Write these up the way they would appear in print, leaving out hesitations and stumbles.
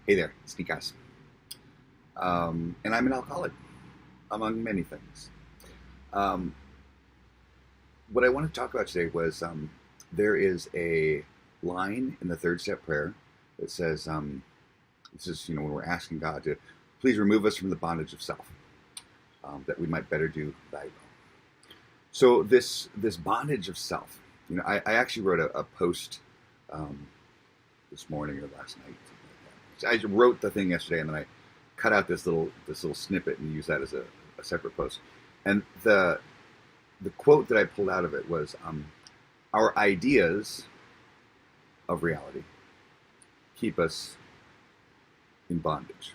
Hey there, it's Nikas. And I'm an alcoholic, among many things. Um, what I want to talk about today was there is a line in the third step prayer that says, this is, when we're asking God to please remove us from the bondage of self, that we might better do thy will. So this bondage of self, I actually wrote a post this morning or last night. I wrote the thing yesterday, and then I cut out this little snippet and used that as a separate post. And the quote that I pulled out of it was, "Our ideas of reality keep us in bondage.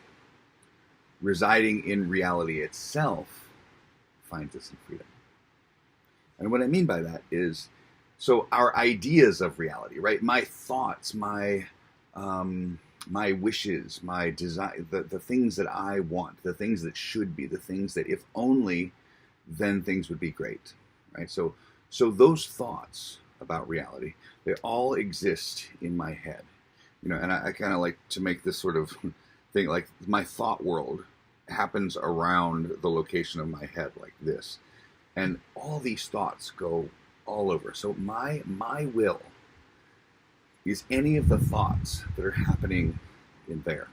Residing in reality itself finds us in freedom." And what I mean by that is, so our ideas of reality, right? My thoughts, my wishes, my desire, the things that I want, the things that should be, the things that if only, then things would be great, right? So those thoughts about reality, they all exist in my head, and I kind of like to make this sort of thing, like my thought world happens around the location of my head like this. And all these thoughts go all over. So my will is any of the thoughts that are happening in there.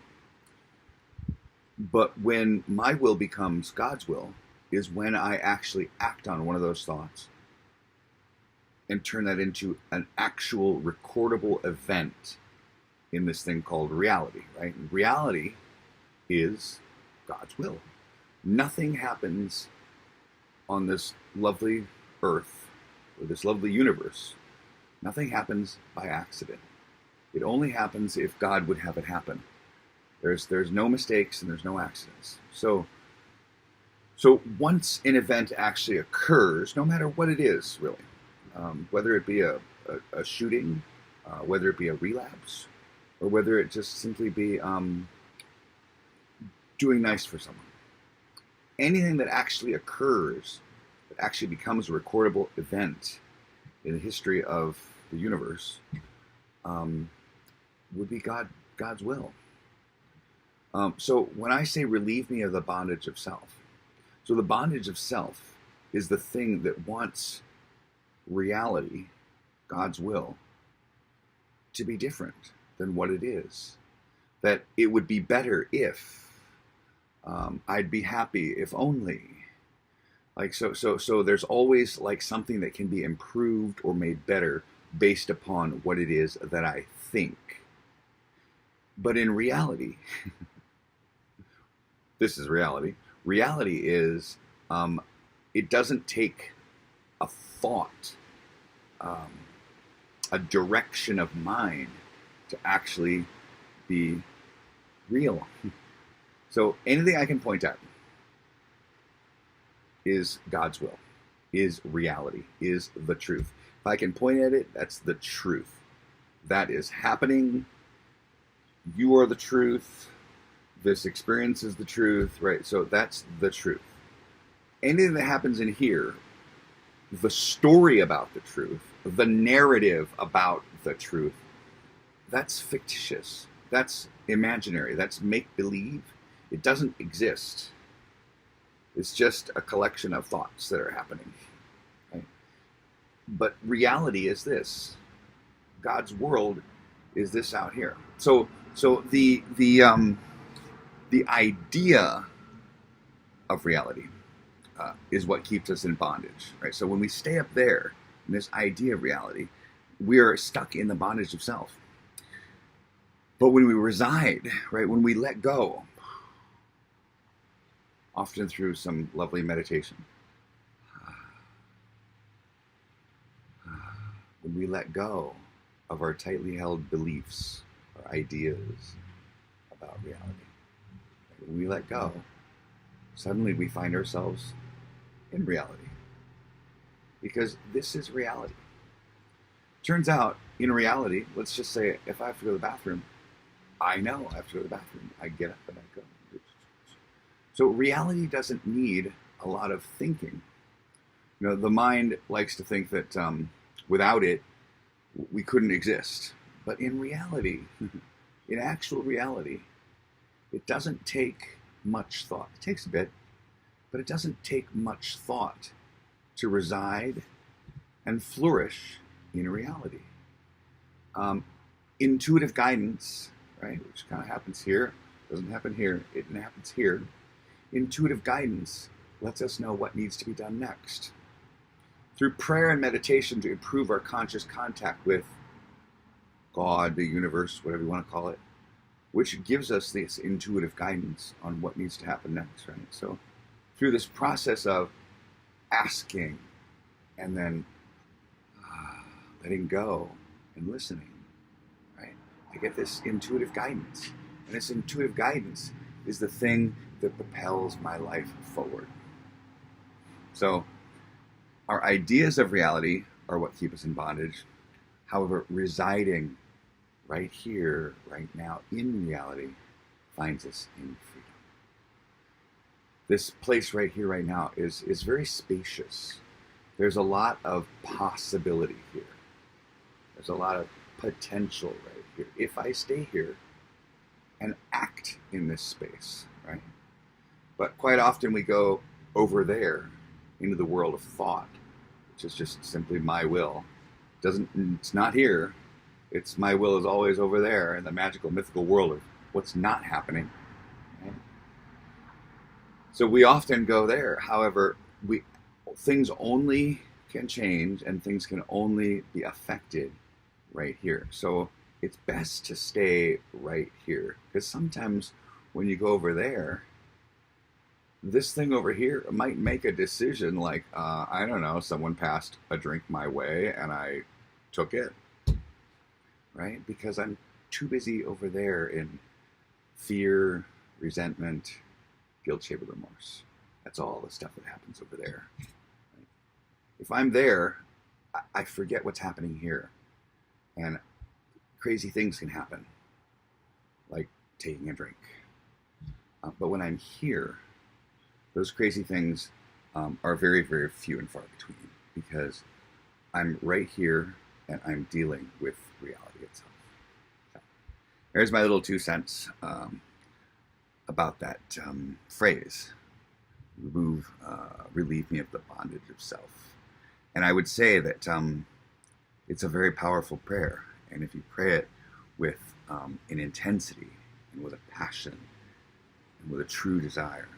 But when my will becomes God's will is when I actually act on one of those thoughts and turn that into an actual recordable event in this thing called reality, right? Reality is God's will. Nothing happens on this lovely earth or this lovely universe. Nothing happens by accident. It only happens if God would have it happen. There's no mistakes and there's no accidents. So once an event actually occurs, no matter what it is, really, whether it be a shooting, whether it be a relapse, or whether it just simply be doing nice for someone, anything that actually occurs, that actually becomes a recordable event in the history of the universe, would be God's will. So when I say relieve me of the bondage of self, so the bondage of self is the thing that wants reality, God's will, to be different than what it is. That it would be better if, I'd be happy if only. Like so there's always like something that can be improved or made better based upon what it is that I think. But in reality, this is reality. Reality is, it doesn't take a thought, a direction of mind to actually be real. So anything I can point at is God's will, is reality, is the truth. If I can point at it, that's the truth. That is happening. You are the truth. This experience is the truth, right? So that's the truth. Anything that happens in here, the story about the truth, the narrative about the truth, that's fictitious. That's imaginary. That's make-believe. It doesn't exist. It's just a collection of thoughts that are happening. Right? But reality is this. God's world is this out here. So the idea of reality is what keeps us in bondage, right? So when we stay up there in this idea of reality, we are stuck in the bondage of self. But when we reside, right, when we let go, often through some lovely meditation, when we let go of our tightly held beliefs, our ideas about reality, when we let go, suddenly we find ourselves in reality. Because this is reality. Turns out, in reality, let's just say if I have to go to the bathroom, I know I have to go to the bathroom. I get up and I go. So reality doesn't need a lot of thinking. The mind likes to think that without it, we couldn't exist. But in reality, in actual reality, it doesn't take much thought. It takes a bit, but it doesn't take much thought to reside and flourish in reality. Intuitive guidance, right, which kind of happens here, doesn't happen here, it happens here. Intuitive guidance lets us know what needs to be done next. Through prayer and meditation to improve our conscious contact with God, the universe, whatever you want to call it, which gives us this intuitive guidance on what needs to happen next, right? So through this process of asking and then letting go and listening, right, I get this intuitive guidance. And this intuitive guidance is the thing that propels my life forward. So our ideas of reality are what keep us in bondage. However, residing right here, right now, in reality, finds us in freedom. This place right here, right now, is very spacious. There's a lot of possibility here. There's a lot of potential right here. If I stay here and act in this space, right? But quite often we go over there into the world of thought, which is just simply my will. It's not here. It's my will is always over there in the magical, mythical world of what's not happening. Right? So we often go there. However, things only can change and things can only be affected right here. So it's best to stay right here, because sometimes when you go over there, this thing over here might make a decision like, I don't know, someone passed a drink my way and I took it, right? Because I'm too busy over there in fear, resentment, guilt, shame, and remorse. That's all the stuff that happens over there. Right? If I'm there, I forget what's happening here. And crazy things can happen, like taking a drink. But when I'm here, those crazy things are very, very few and far between, because I'm right here and I'm dealing with reality itself. So, there's my little 2 cents about that phrase, relieve me of the bondage of self. And I would say that it's a very powerful prayer. And if you pray it with an intensity and with a passion and with a true desire,